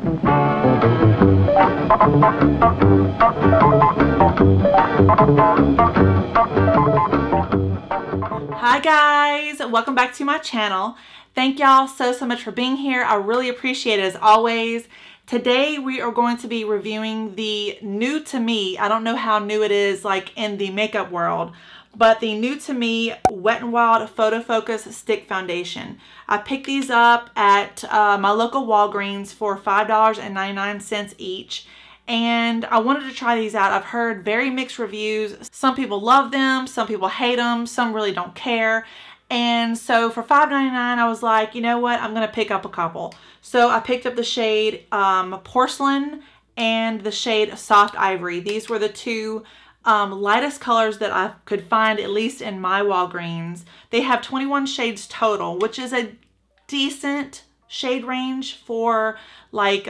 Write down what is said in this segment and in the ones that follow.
Hi guys, welcome back to my channel. Thank y'all so much for being here. I really appreciate it as always. Today we are going to be reviewing the new to me, I don't know how new it is like in the makeup world, but the new to me Wet n Wild PhotoFocus Stick Foundation. I picked these up at my local Walgreens for $5.99 each. And I wanted to try these out. I've heard very mixed reviews. Some people love them, some people hate them, some really don't care. And so for $5.99, I was like, you know what, I'm gonna pick up a couple. So I picked up the shade Porcelain and the shade Soft Ivory. These were the two lightest colors that I could find, at least in my Walgreens. They have 21 shades total, which is a decent shade range for like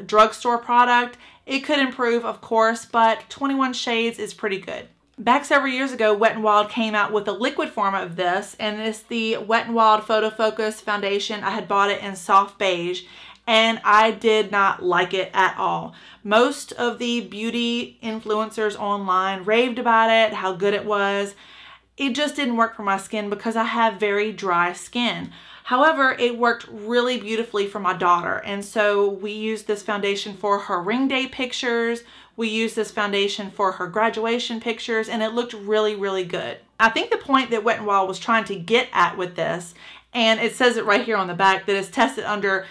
drugstore product. It could improve, of course, but 21 shades is pretty good. Back several years ago, Wet n Wild came out with a liquid form of this, and it's the Wet n Wild PhotoFocus Foundation. I had bought it in soft beige, and I did not like it at all. Most of the beauty influencers online raved about it, how good it was. It just didn't work for my skin because I have very dry skin. However, it worked really beautifully for my daughter, and so we used this foundation for her ring day pictures. We used this foundation for her graduation pictures, and it looked really, really good. I think the point that Wet n Wild was trying to get at with this, and it says it right here on the back, that it's tested under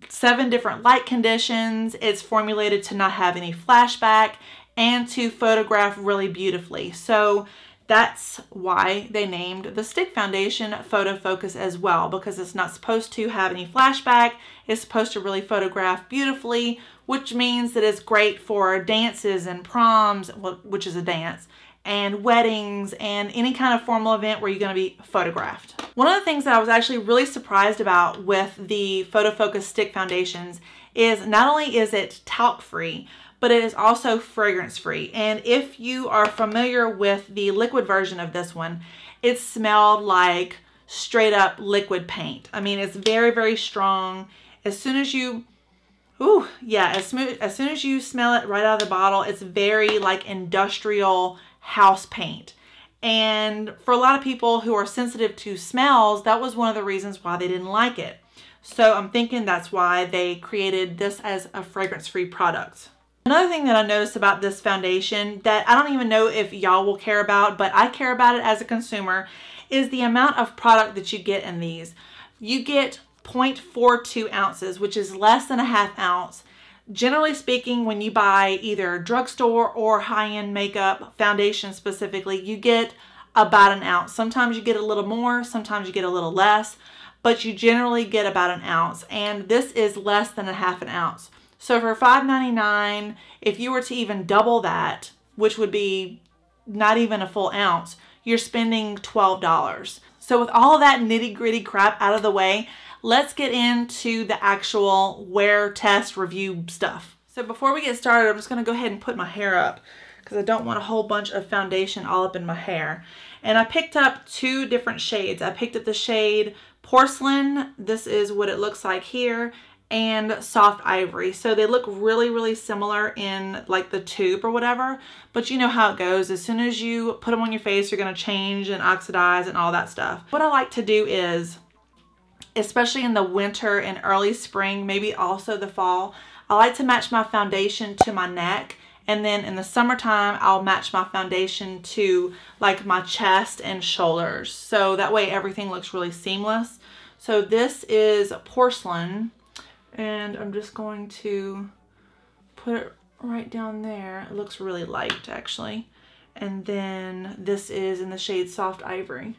7 different light conditions. It's formulated to not have any flashback and to photograph really beautifully. So that's why they named the stick foundation PhotoFocus as well, because it's not supposed to have any flashback. It's supposed to really photograph beautifully, which means that it's great for dances and proms, which is a dance, and weddings and any kind of formal event where you're going to be photographed. One of the things that I was actually really surprised about with the PhotoFocus stick foundations is not only is it talc free, but it is also fragrance free. And if you are familiar with the liquid version of this one, it smelled like straight up liquid paint. I mean, it's very, very strong. As soon as you, as soon as you smell it right out of the bottle, it's very like industrial house paint. And for a lot of people who are sensitive to smells, that was one of the reasons why they didn't like it. So I'm thinking that's why they created this as a fragrance-free product. Another thing that I noticed about this foundation that I don't even know if y'all will care about, but I care about it as a consumer, is the amount of product that you get in these. You get 0.42 ounces, which is less than a ½ ounce. Generally speaking, when you buy either drugstore or high-end makeup foundation specifically, you get about an ounce. Sometimes you get a little more, sometimes you get a little less, but you generally get about an ounce, and this is less than a ½ ounce. So for $5.99, if you were to even double that, which would be not even a full ounce, you're spending $12. So with all of that nitty-gritty crap out of the way, let's get into the actual wear test review stuff. So before we get started, I'm just going to go ahead and put my hair up because I don't want a whole bunch of foundation all up in my hair. And I picked up 2 different shades. I picked up the shade Porcelain. This is what it looks like here. And Soft Ivory. So they look really, really similar in like the tube or whatever, but you know how it goes. As soon as you put them on your face, you're going to change and oxidize and all that stuff. What I like to do is, especially in the winter and early spring, maybe also the fall, I like to match my foundation to my neck. And then in the summertime, I'll match my foundation to like my chest and shoulders. So that way everything looks really seamless. So this is Porcelain. And I'm just going to put it right down there. It looks really light actually. And then this is in the shade Soft Ivory.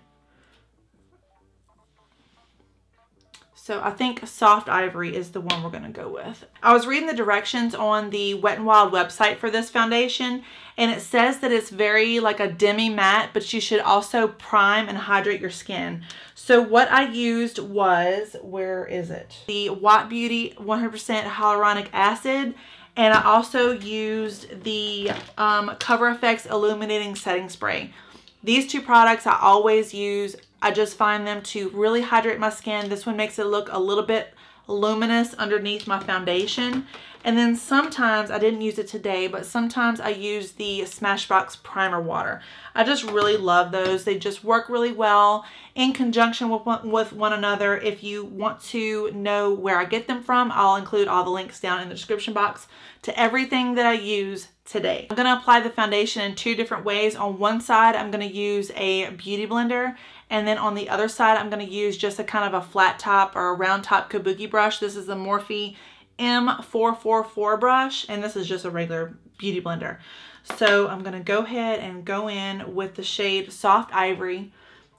So I think Soft Ivory is the one we're going to go with. I was reading the directions on the Wet n Wild website for this foundation, and it says that it's very like a demi matte, but you should also prime and hydrate your skin. So what I used was, where is it? The White Beauty 100% Hyaluronic Acid, and I also used the CoverFx Illuminating Setting Spray. These 2 products I always use. I just find them to really hydrate my skin. This one makes it look a little bit luminous underneath my foundation. And then sometimes, I didn't use it today, but sometimes I use the Smashbox Primer Water. I just really love those. They just work really well in conjunction with one another. If you want to know where I get them from, I'll include all the links down in the description box to everything that I use today. I'm going to apply the foundation in two different ways. On one side, I'm going to use a beauty blender. And then on the other side, I'm going to use just a kind of a flat top or a round top kabuki brush. This is the Morphe M444 brush, and this is just a regular beauty blender. So I'm going to go ahead and go in with the shade Soft Ivory,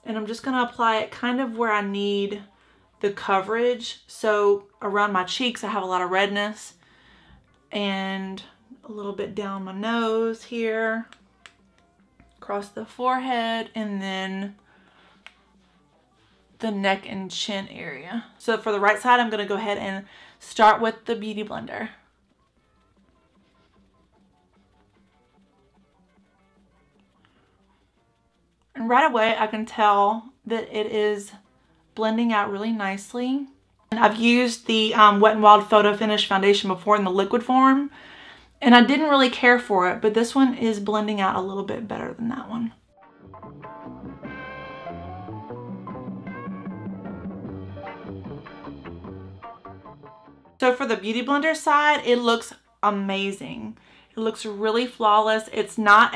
and I'm just going to apply it kind of where I need the coverage. So around my cheeks, I have a lot of redness, and a little bit down my nose here, across the forehead, and then the neck and chin area. So for the right side, I'm going to go ahead and start with the beauty blender. And right away, I can tell that it is blending out really nicely. And I've used the Wet n Wild Photo Finish foundation before in the liquid form, and I didn't really care for it, but this one is blending out a little bit better than that one. So for the beauty blender side, it looks amazing. It looks really flawless. It's not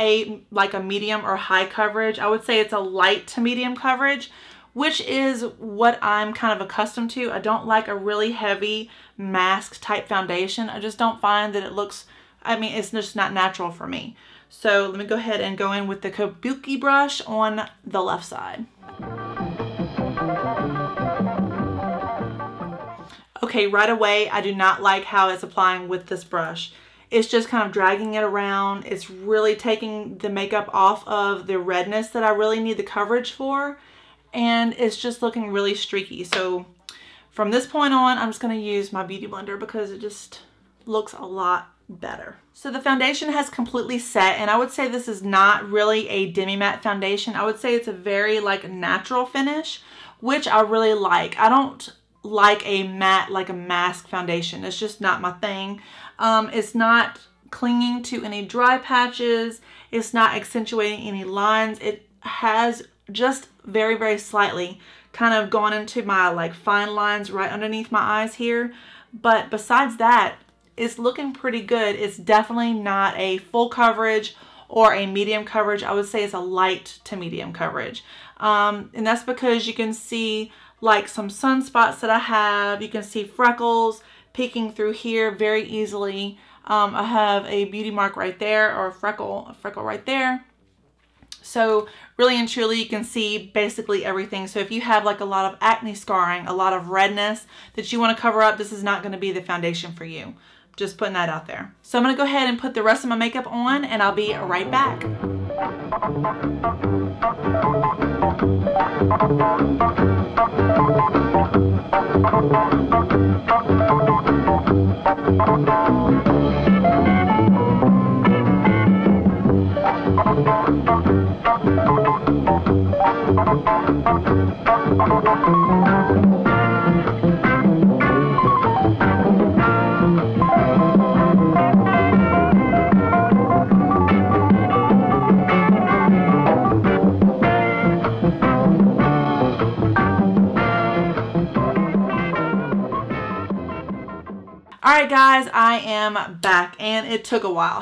like a medium or high coverage. I would say it's a light to medium coverage, which is what I'm kind of accustomed to. I don't like a really heavy mask type foundation. I just don't find that it looks, I mean, it's just not natural for me. So let me go ahead and go in with the kabuki brush on the left side. Okay, right away, I do not like how it's applying with this brush. It's just kind of dragging it around. It's really taking the makeup off of the redness that I really need the coverage for. And it's just looking really streaky. So from this point on, I'm just going to use my beauty blender because it just looks a lot better. So the foundation has completely set, and I would say this is not really a demi-matte foundation. I would say it's a very like natural finish, which I really like. I don't like a matte, like a mask foundation. It's just not my thing. It's not clinging to any dry patches. It's not accentuating any lines. It has just very, very slightly kind of gone into my like fine lines right underneath my eyes here. But besides that, it's looking pretty good. It's definitely not a full coverage or a medium coverage. I would say it's a light to medium coverage. And that's because you can see like some sunspots that I have. You can see freckles peeking through here very easily. I have a beauty mark right there, or a freckle right there. So really and truly, you can see basically everything. So if you have like a lot of acne scarring, a lot of redness that you want to cover up, this is not going to be the foundation for you. Just putting that out there. So I'm going to go ahead and put the rest of my makeup on, and I'll be right back. Alright guys, I am back, and it took a while.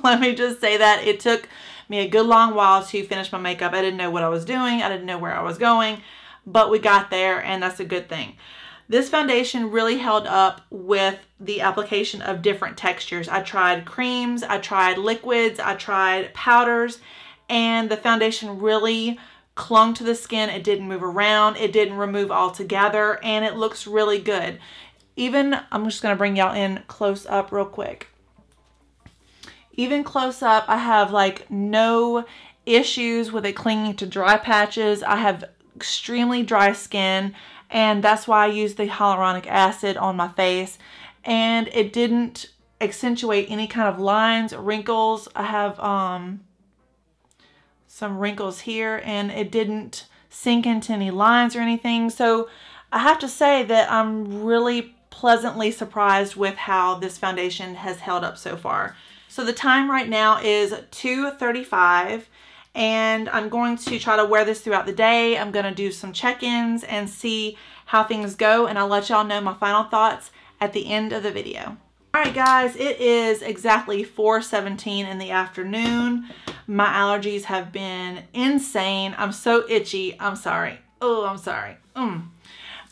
Let me just say that. It took me a good long while to finish my makeup. I didn't know what I was doing. I didn't know where I was going, but we got there, and that's a good thing. This foundation really held up with the application of different textures. I tried creams, I tried liquids, I tried powders, and the foundation really clung to the skin. It didn't move around, it didn't remove altogether, and it looks really good. Even, I'm just going to bring y'all in close up real quick. Even close up, I have like no issues with it clinging to dry patches. I have extremely dry skin, and that's why I use the hyaluronic acid on my face, and it didn't accentuate any kind of lines, wrinkles. I have some wrinkles here, and it didn't sink into any lines or anything. So I have to say that I'm really pleasantly surprised with how this foundation has held up so far. So the time right now is 2:35, and I'm going to try to wear this throughout the day. I'm going to do some check-ins and see how things go, and I'll let y'all know my final thoughts at the end of the video. Alright guys, it is exactly 4:17 in the afternoon. My allergies have been insane. I'm so itchy. I'm sorry. Oh, I'm sorry.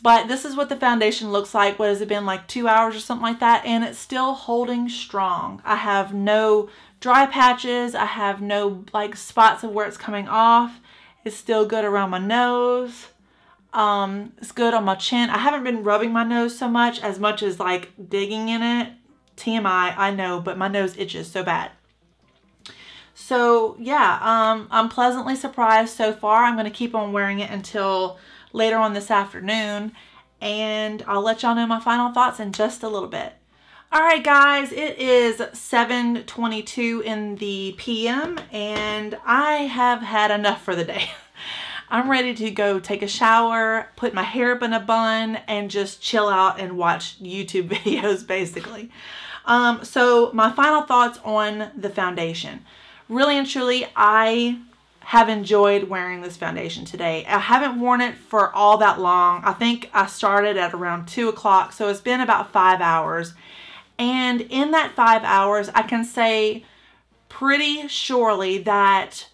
But this is what the foundation looks like. What has it been, like 2 hours or something like that? And it's still holding strong. I have no dry patches. I have no like spots of where it's coming off. It's still good around my nose. It's good on my chin. I haven't been rubbing my nose so much as like digging in it. TMI, I know, but my nose itches so bad. So yeah, I'm pleasantly surprised so far. I'm going to keep on wearing it until later on this afternoon, and I'll let y'all know my final thoughts in just a little bit. Alright guys, it is 7:22 in the PM, and I have had enough for the day. I'm ready to go take a shower, put my hair up in a bun, and just chill out and watch YouTube videos basically. So my final thoughts on the foundation. Really and truly, I have enjoyed wearing this foundation today. I haven't worn it for all that long. I think I started at around 2 o'clock, so it's been about 5 hours. And in that 5 hours, I can say pretty surely that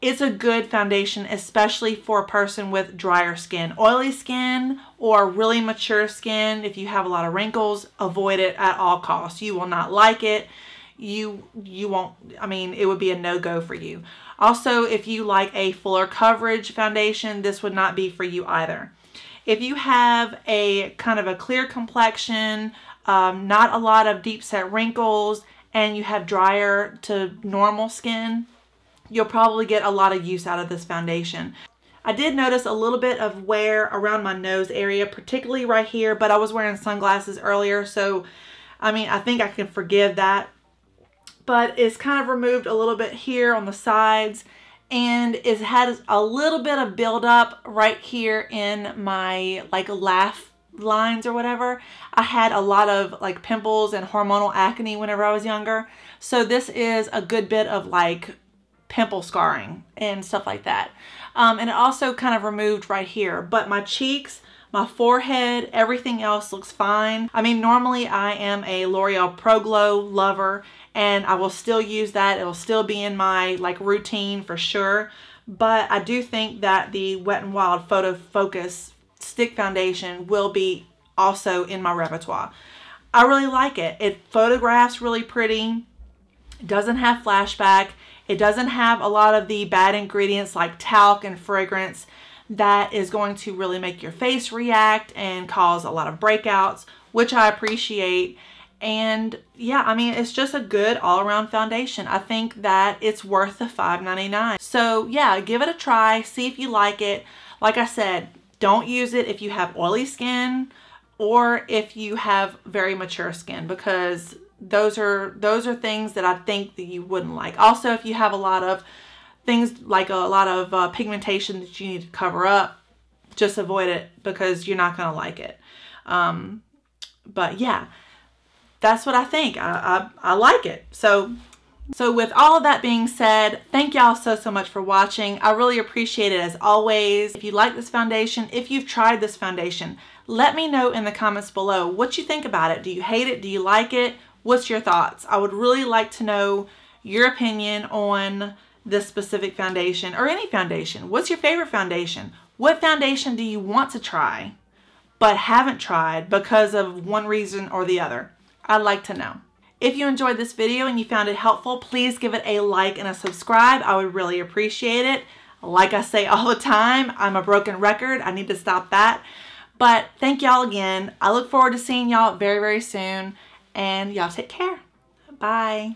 it's a good foundation, especially for a person with drier skin. Oily skin or really mature skin, if you have a lot of wrinkles, avoid it at all costs. You will not like it. You won't, I mean, it would be a no-go for you. Also, if you like a fuller coverage foundation, this would not be for you either. If you have a kind of a clear complexion, not a lot of deep set wrinkles, and you have drier to normal skin, you'll probably get a lot of use out of this foundation. I did notice a little bit of wear around my nose area, particularly right here, but I was wearing sunglasses earlier, so I mean, I think I can forgive that. But it's kind of removed a little bit here on the sides, and it has a little bit of buildup right here in my like laugh lines or whatever. I had a lot of like pimples and hormonal acne whenever I was younger, so this is a good bit of like pimple scarring and stuff like that. And it also kind of removed right here, but my cheeks, my forehead, everything else looks fine. I mean, normally I am a L'Oreal Pro Glow lover, and I will still use that. It'll still be in my like routine for sure. But I do think that the Wet n Wild PhotoFocus stick foundation will be also in my repertoire. I really like it. It photographs really pretty. It doesn't have flashback. It doesn't have a lot of the bad ingredients like talc and fragrance that is going to really make your face react and cause a lot of breakouts, which I appreciate. And yeah, I mean, it's just a good all-around foundation. I think that it's worth the $5.99. So yeah, give it a try. See if you like it. Like I said, don't use it if you have oily skin or if you have very mature skin, because those are things that I think that you wouldn't like. Also, if you have a lot of things like a lot of pigmentation that you need to cover up, just avoid it because you're not going to like it. But yeah, that's what I think. I like it. So with all of that being said, thank y'all so much for watching. I really appreciate it as always. If you like this foundation, if you've tried this foundation, let me know in the comments below what you think about it. Do you hate it? Do you like it? What's your thoughts? I would really like to know your opinion on this specific foundation or any foundation. What's your favorite foundation? What foundation do you want to try but haven't tried because of one reason or the other? I'd like to know. If you enjoyed this video and you found it helpful, please give it a like and a subscribe. I would really appreciate it. Like I say all the time, I'm a broken record. I need to stop that. But thank y'all again. I look forward to seeing y'all very soon. And y'all take care. Bye.